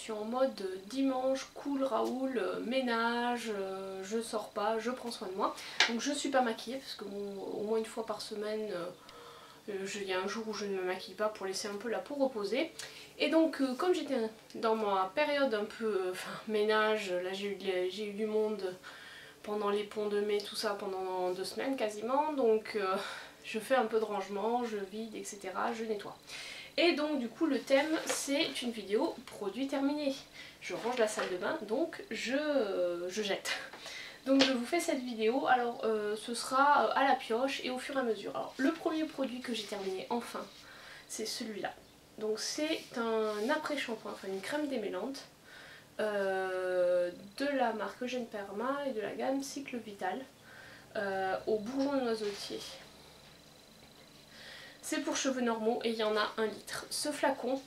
suis en mode dimanche, cool Raoul, ménage, je sors pas, je prends soin de moi. Donc je suis pas maquillée parce que bon, au moins une fois par semaine, il y a un jour où je ne me maquille pas pour laisser un peu la peau reposer. Et donc comme j'étais dans ma période un peu ménage, là j'ai eu du monde pendant les ponts de mai, tout ça pendant 2 semaines quasiment. Donc je fais un peu de rangement, je vide, etc. Je nettoie. Et donc du coup le thème c'est une vidéo produit terminé. Je range la salle de bain, donc je jette. Donc je vous fais cette vidéo, alors ce sera à la pioche et au fur et à mesure. Alors le premier produit que j'ai terminé enfin, c'est celui-là. Donc c'est un après-shampoing, enfin une crème démêlante de la marque Eugène Perma et de la gamme Cycle Vital au bourgeon de noisetier. C'est pour cheveux normaux et il y en a 1 litre. Ce flacon,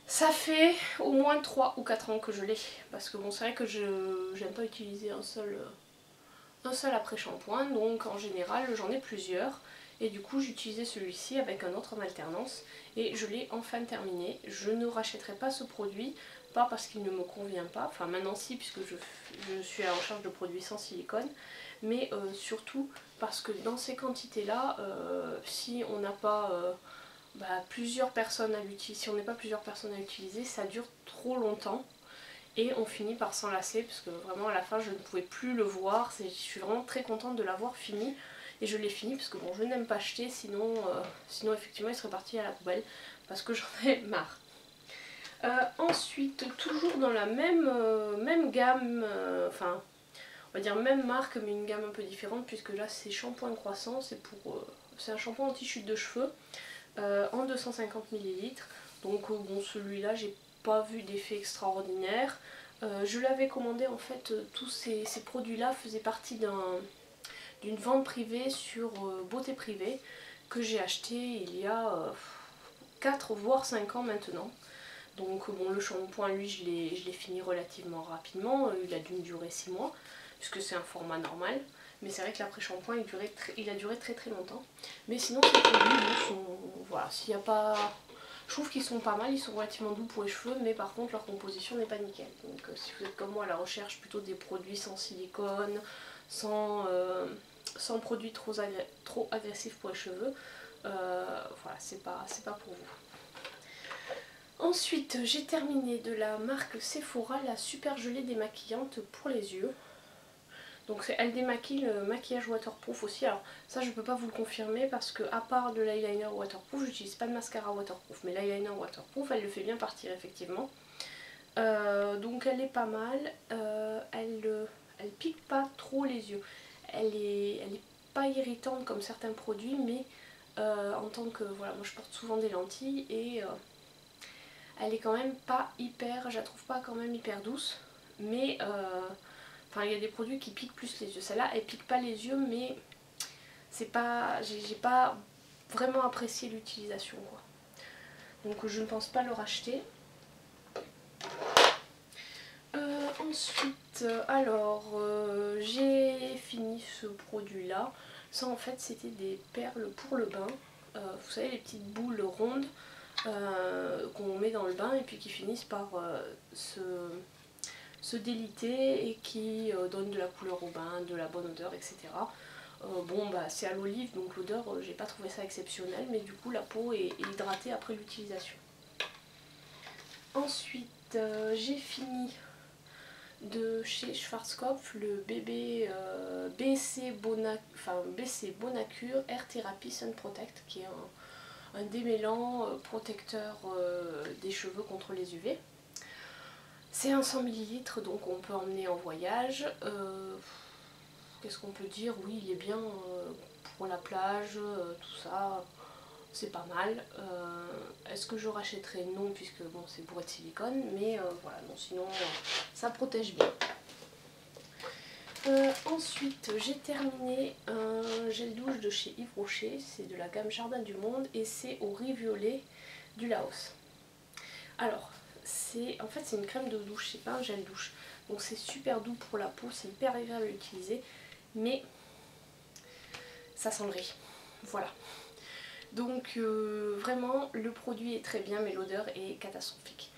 ça fait au moins 3 ou 4 ans que je l'ai. Parce que bon, c'est vrai que je n'aime pas utiliser un seul après-shampoing. Donc en général, j'en ai plusieurs. Et du coup, j'utilisais celui-ci avec un autre en alternance. Et je l'ai enfin terminé. Je ne rachèterai pas ce produit. Pas parce qu'il ne me convient pas. Enfin maintenant si, puisque je suis à la recherche de produits sans silicone. Mais surtout parce que dans ces quantités-là, si on n'a pas plusieurs personnes à l'utiliser, si on n'est pas plusieurs personnes à utiliser, ça dure trop longtemps et on finit par s'enlacer parce que vraiment à la fin je ne pouvais plus le voir. Je suis vraiment très contente de l'avoir fini et je l'ai fini parce que bon, je n'aime pas acheter, sinon effectivement il serait parti à la poubelle parce que j'en ai marre. Ensuite, toujours dans la même gamme, enfin on va dire même marque mais une gamme un peu différente puisque là c'est Shampoing Croissant, c'est un shampoing anti-chute de cheveux en 250 ml. Donc bon, celui-là j'ai pas vu d'effet extraordinaire. Je l'avais commandé en fait, tous ces produits là faisaient partie d'une vente privée sur Beauté Privée que j'ai acheté il y a 4 voire 5 ans maintenant. Donc bon, le shampoing lui je l'ai fini relativement rapidement, il a dû me durer 6 mois puisque c'est un format normal. Mais c'est vrai que l'après-shampoing il a duré très très longtemps. Mais sinon ces produits sont, voilà, s'il y a pas, je trouve qu'ils sont pas mal, ils sont relativement doux pour les cheveux, mais par contre leur composition n'est pas nickel. Donc si vous êtes comme moi à la recherche plutôt des produits sans silicone, sans produits trop agressifs pour les cheveux, voilà, c'est pas pour vous. Ensuite, j'ai terminé de la marque Sephora la super gelée démaquillante pour les yeux. Donc elle démaquille le maquillage waterproof aussi. Alors ça je peux pas vous le confirmer parce que à part de l'eyeliner waterproof, j'utilise pas de mascara waterproof. Mais l'eyeliner waterproof elle le fait bien partir effectivement. Donc elle est pas mal. Elle pique pas trop les yeux. Elle est pas irritante comme certains produits, mais en tant que, voilà, moi je porte souvent des lentilles et elle est quand même pas hyper, je la trouve pas quand même hyper douce. Mais enfin il y a des produits qui piquent plus les yeux. Celle-là elle pique pas les yeux, mais c'est pas, j'ai pas vraiment apprécié l'utilisation quoi. Donc je ne pense pas le racheter. Ensuite, alors j'ai fini ce produit là. Ça en fait c'était des perles pour le bain. Vous savez les petites boules rondes qu'on met dans le bain et puis qui finissent par se déliter et qui donnent de la couleur au bain, de la bonne odeur, etc. Bon bah c'est à l'olive donc l'odeur j'ai pas trouvé ça exceptionnel, mais du coup la peau est hydratée après l'utilisation. Ensuite j'ai fini de chez Schwarzkopf le bébé BC Bonacure Air Therapy Sun Protect, qui est un démêlant protecteur des cheveux contre les UV. C'est un 100 ml donc on peut emmener en voyage. Qu'est-ce qu'on peut dire? Oui, il est bien pour la plage, tout ça, c'est pas mal. Est-ce que je rachèterai? Non, puisque bon, c'est bourré de silicone, mais voilà, non, sinon ça protège bien. Ensuite, j'ai terminé un gel douche de chez Yves Rocher, c'est de la gamme Jardin du Monde et c'est au riz violet du Laos. Alors, en fait c'est une crème de douche, c'est pas un gel douche, donc c'est super doux pour la peau, c'est hyper agréable à utiliser, mais ça sent le riz, voilà. Donc vraiment le produit est très bien mais l'odeur est catastrophique.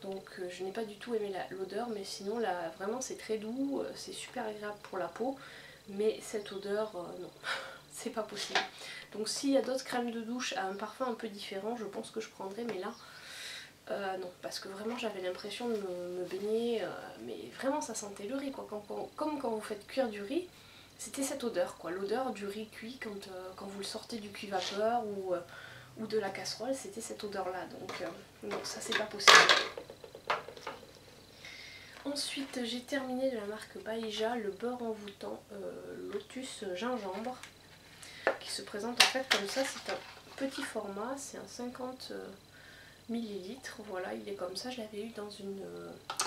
Donc je n'ai pas du tout aimé l'odeur, mais sinon là vraiment c'est très doux, c'est super agréable pour la peau. Mais cette odeur, non, c'est pas possible. Donc s'il y a d'autres crèmes de douche à un parfum un peu différent, je pense que je prendrais, mais là, non. Parce que vraiment j'avais l'impression de me baigner, mais vraiment ça sentait le riz, quoi. Comme quand vous faites cuire du riz, c'était cette odeur, quoi. L'odeur du riz cuit quand vous le sortez du cuit-vapeur ou de la casserole, c'était cette odeur-là. Donc non, ça c'est pas possible. Ensuite, j'ai terminé de la marque Baïja le beurre envoûtant Lotus gingembre qui se présente en fait comme ça. C'est un petit format, c'est un 50 ml. Voilà, il est comme ça. Je l'avais eu dans une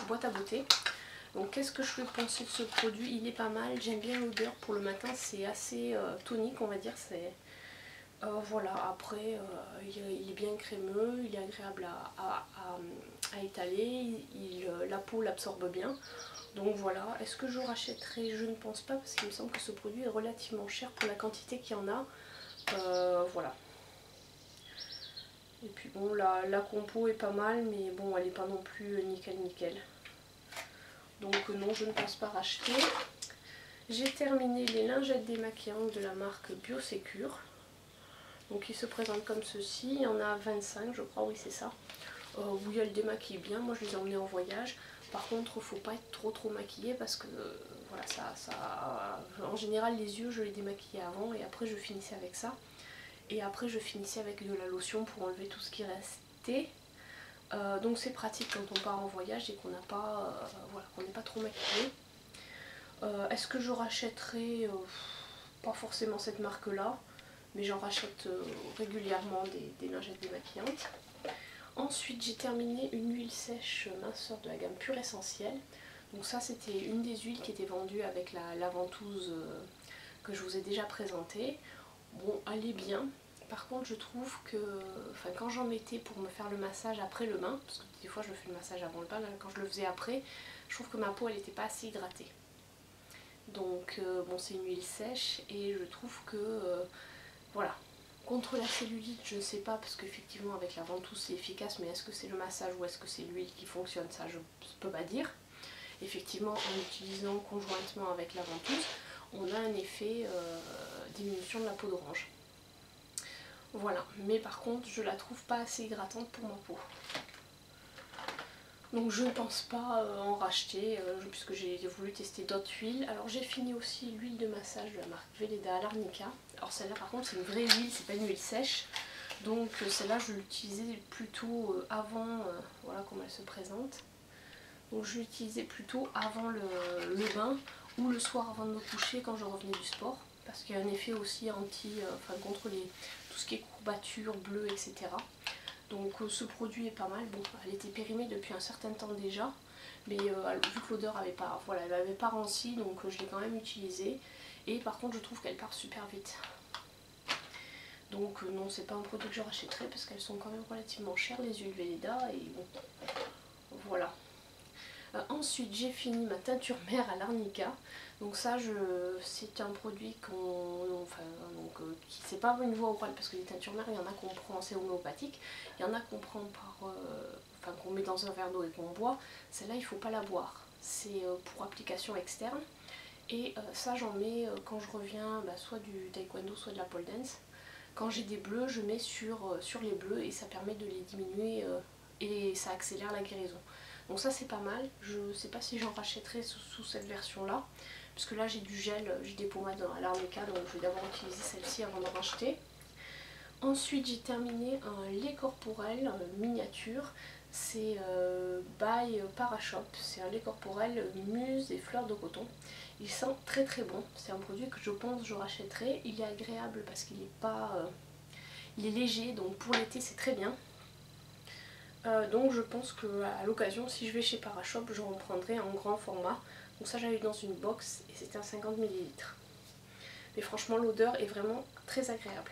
boîte à beauté. Donc, qu'est-ce que je peux penser de ce produit? Il est pas mal. J'aime bien l'odeur pour le matin. C'est assez tonique, on va dire. Voilà, après il est bien crémeux, il est agréable à étaler, la peau l'absorbe bien. Donc voilà, est-ce que je rachèterai? Je ne pense pas parce qu'il me semble que ce produit est relativement cher pour la quantité qu'il y en a. Voilà. Et puis bon, la compo est pas mal, mais bon, elle n'est pas non plus nickel nickel. Donc non, je ne pense pas racheter. J'ai terminé les lingettes démaquillantes de la marque Biosecure. Donc il se présente comme ceci, il y en a 25 je crois, oui c'est ça. Oui, elle démaquille bien, moi je les ai emmenés en voyage. Par contre il ne faut pas être trop maquillé parce que voilà, en général les yeux je les démaquillais avant et après je finissais avec ça. Et après je finissais avec de la lotion pour enlever tout ce qui restait. Donc c'est pratique quand on part en voyage et qu'on n'a pas, voilà, qu'on n'est pas trop maquillé. Est-ce que je rachèterai pas forcément cette marque là, mais j'en rachète régulièrement des lingettes démaquillantes. Ensuite j'ai terminé une huile sèche minceur de la gamme Pure Essentielle. Donc ça c'était une des huiles qui était vendue avec la ventouse que je vous ai déjà présentée. Bon, elle est bien. Par contre je trouve que quand j'en mettais pour me faire le massage après le bain, parce que des fois je me fais le massage avant le bain, là, quand je le faisais après, je trouve que ma peau elle n'était pas assez hydratée. Donc bon, c'est une huile sèche et je trouve que voilà, contre la cellulite je ne sais pas parce qu'effectivement avec la ventouse c'est efficace, mais est-ce que c'est le massage ou est-ce que c'est l'huile qui fonctionne, ça je ne peux pas dire. Effectivement en utilisant conjointement avec la ventouse on a un effet diminution de la peau d'orange. Voilà, mais par contre je la trouve pas assez hydratante pour ma peau. Donc je ne pense pas en racheter puisque j'ai voulu tester d'autres huiles. Alors j'ai fini aussi l'huile de massage de la marque Velleda à l'Arnica. Alors celle-là par contre c'est une vraie huile, c'est pas une huile sèche. Donc celle-là je l'utilisais plutôt avant, voilà comment elle se présente. Donc je l'utilisais plutôt avant le bain ou le soir avant de me coucher quand je revenais du sport. Parce qu'il y a un effet aussi contre tout ce qui est courbatures, bleues, etc. Donc ce produit est pas mal. Bon, elle était périmée depuis un certain temps déjà, mais vu que l'odeur avait pas, voilà, elle n'avait pas ranci, donc je l'ai quand même utilisée. Et par contre, je trouve qu'elle part super vite. Donc non, c'est pas un produit que je rachèterai parce qu'elles sont quand même relativement chères les huiles Velleda et bon, voilà. Ensuite, j'ai fini ma teinture mère à l'Arnica. Donc ça, c'est un produit c'est pas une voie orale parce que les teintures mères, il y en a qu'on prend, c'est homéopathique. Il y en a qu'on prend qu'on met dans un verre d'eau et qu'on boit. Celle-là, il faut pas la boire. C'est pour application externe. Et ça, j'en mets quand je reviens soit du taekwondo, soit de la pole dance. Quand j'ai des bleus, je mets sur les bleus et ça permet de les diminuer et ça accélère la guérison. Donc ça c'est pas mal, je ne sais pas si j'en rachèterai sous cette version là, puisque là j'ai du gel, j'ai des pommades à l'Arnica, donc je vais d'abord utiliser celle-ci avant d'en racheter. Ensuite j'ai terminé un lait corporel miniature, c'est by Parashop, c'est un lait corporel muse et fleurs de coton. Il sent très très bon, c'est un produit que je pense que je rachèterai, il est agréable parce qu'il est pas... il est léger, donc pour l'été c'est très bien. Donc je pense qu'à l'occasion, si je vais chez Parashop, j'en prendrai en grand format. Donc ça j'avais eu dans une box et c'était un 50 ml. Mais franchement l'odeur est vraiment très agréable.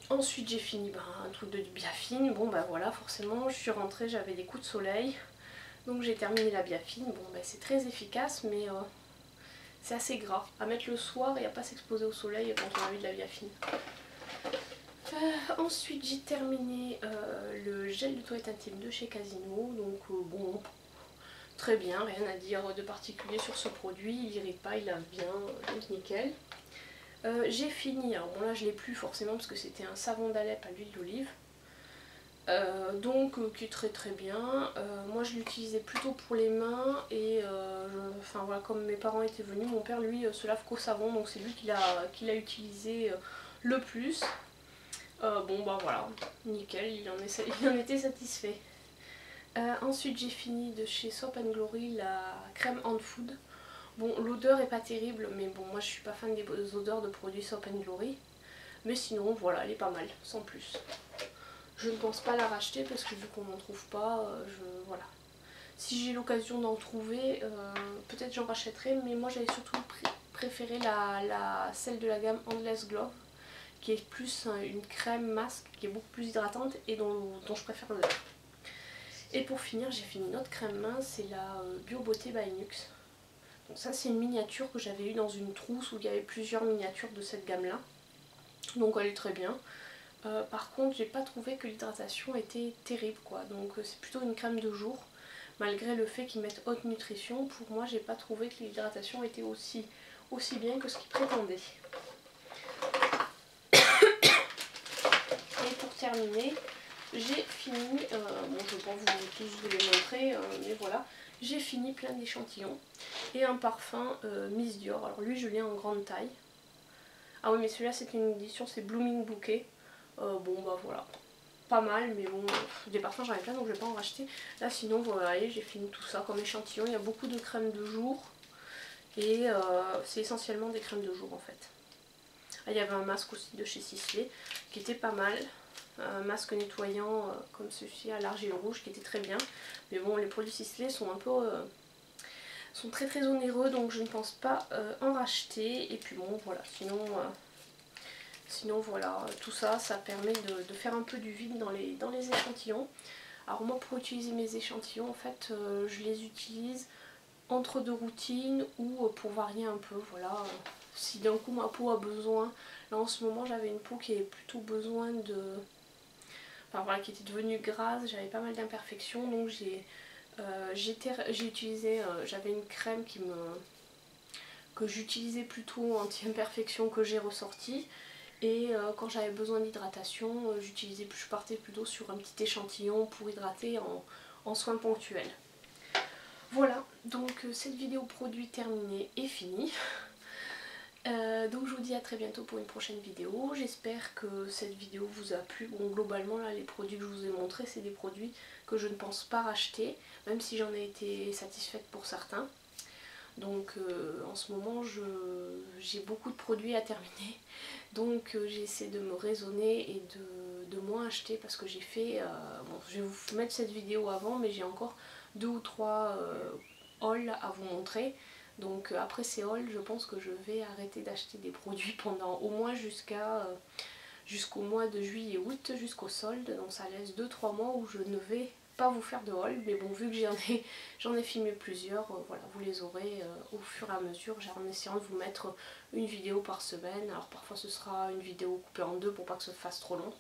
Ensuite j'ai fini un truc de Biafine. Bon voilà, forcément je suis rentrée, j'avais des coups de soleil. Donc j'ai terminé la Biafine. Bon c'est très efficace mais c'est assez gras. À mettre le soir et à pas s'exposer au soleil quand on a eu de la Biafine. Ensuite j'ai terminé le gel de toilette intime de chez Casino. Donc bon, très bien, rien à dire de particulier sur ce produit, il irrite pas, il lave bien, donc nickel. J'ai fini, alors bon là je l'ai plus forcément parce que c'était un savon d'Alep à l'huile d'olive. Qui est très très bien. Moi je l'utilisais plutôt pour les mains et enfin voilà, comme mes parents étaient venus, mon père lui se lave qu'au savon, donc c'est lui qui l'a utilisé le plus. Bon bah voilà, nickel, il en était satisfait. Ensuite j'ai fini de chez Soap & Glory la crème Hand Food. Bon, l'odeur est pas terrible, mais bon, moi je suis pas fan des odeurs de produits Soap & Glory. Mais sinon voilà, elle est pas mal, sans plus. Je ne pense pas la racheter parce que vu qu'on n'en trouve pas, voilà. Si j'ai l'occasion d'en trouver, peut-être j'en rachèterai, mais moi j'avais surtout préféré celle de la gamme Endless Glow, qui est plus une crème masque, qui est beaucoup plus hydratante et dont je préfère l'odeur. Et pour finir, j'ai fini une autre crème main, c'est la Bio Beauté by Nuxe. Donc ça c'est une miniature que j'avais eue dans une trousse où il y avait plusieurs miniatures de cette gamme là. Donc elle est très bien. Par contre j'ai pas trouvé que l'hydratation était terrible quoi, donc c'est plutôt une crème de jour. Malgré le fait qu'ils mettent haute nutrition, pour moi j'ai pas trouvé que l'hydratation était aussi bien que ce qu'ils prétendaient. Et pour terminer, j'ai fini, bon je vais pas vous tous les montrer, mais voilà, j'ai fini plein d'échantillons. Et un parfum Miss Dior, alors lui je l'ai en grande taille. Ah oui mais celui-là c'est une édition, c'est Blooming Bouquet. Bon bah voilà, pas mal, mais bon, des parfums j'en ai plein donc je vais pas en racheter. Là sinon voilà, j'ai fini tout ça comme échantillon. Il y a beaucoup de crèmes de jour et c'est essentiellement des crèmes de jour en fait. Ah, il y avait un masque aussi de chez Sisley qui était pas mal, un masque nettoyant comme celui-ci à l'argile rouge qui était très bien. Mais bon, les produits Sisley sont un peu sont très très onéreux donc je ne pense pas en racheter. Et puis bon voilà, sinon voilà, tout ça, ça permet de faire un peu du vide dans les échantillons. Alors moi pour utiliser mes échantillons en fait je les utilise entre deux routines ou pour varier un peu, voilà. Si d'un coup ma peau a besoin, là en ce moment j'avais une peau qui avait plutôt besoin de... Enfin voilà, qui était devenue grasse, j'avais pas mal d'imperfections donc j'avais une crème que j'utilisais plutôt anti-imperfection que j'ai ressortie. Et quand j'avais besoin d'hydratation, je partais plutôt sur un petit échantillon pour hydrater en soins ponctuels. Voilà, donc cette vidéo produit terminée est finie. Donc je vous dis à très bientôt pour une prochaine vidéo. J'espère que cette vidéo vous a plu. Bon, globalement là les produits que je vous ai montrés c'est des produits que je ne pense pas racheter, même si j'en ai été satisfaite pour certains. Donc en ce moment j'ai beaucoup de produits à terminer, donc j'essaie de me raisonner et de moins acheter parce que j'ai fait, bon je vais vous mettre cette vidéo avant mais j'ai encore 2 ou 3 hauls à vous montrer. Donc après ces hauls je pense que je vais arrêter d'acheter des produits pendant au moins jusqu'au mois de juillet-août, jusqu'au solde, donc ça laisse 2-3 mois où je ne vais pas vous faire de haul, mais bon vu que j'en ai filmé plusieurs, voilà, vous les aurez au fur et à mesure, en essayant de vous mettre une vidéo par semaine. Alors parfois ce sera une vidéo coupée en deux pour pas que ça fasse trop long.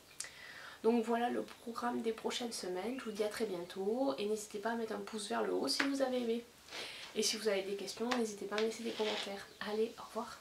Donc voilà le programme des prochaines semaines, je vous dis à très bientôt et n'hésitez pas à mettre un pouce vers le haut si vous avez aimé. Et si vous avez des questions, n'hésitez pas à me laisser des commentaires. Allez, au revoir.